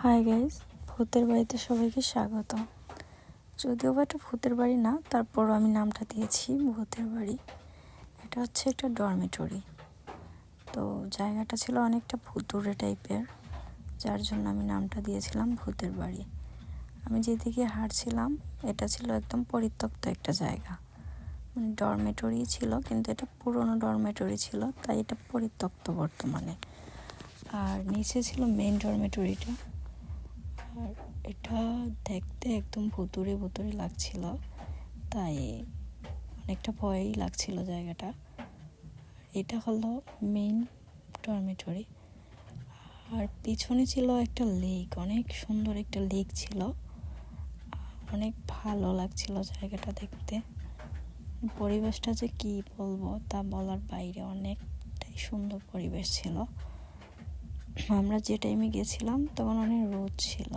Hi guys, ভূতের বাড়িতে সবাইকে স্বাগত। যদিও বা এটা ভূতের বাড়ি না, তারপরও আমি নামটা দিয়েছি ভূতের বাড়ি। এটা হচ্ছে একটা ডরমিটরি। তো জায়গাটা ছিল অনেকটা ভুতুড়ে টাইপের, যার জন্য আমি নামটা দিয়েছিলাম ভূতের বাড়ি। আমি যেদিকে হাঁটছিলাম এটা ছিল একদম পরিত্যক্ত একটা জায়গা, মানে ডরমিটরি ছিল, কিন্তু এটা পুরনো ডরমিটরি ছিল, তাই এটা পরিত্যক্ত বর্তমানে। আর নিচে ছিল মেইন ডরমিটরিটা। আর এটা দেখতে একদম ভুতুড়ে ভুতুড়ে লাগছিল, তাই অনেকটা ভয়ই লাগছিল জায়গাটা। এটা হলো মেইন ডরমিটরি। আর পিছনে ছিল একটা লেক, অনেক সুন্দর একটা লেক ছিল, অনেক ভালো লাগছিল জায়গাটা দেখতে। পরিবেশটা যে কি বলবো তা বলার বাইরে, অনেকটাই সুন্দর পরিবেশ ছিল। আমরা যে টাইমে গেছিলাম তখন অনেক রোদ ছিল।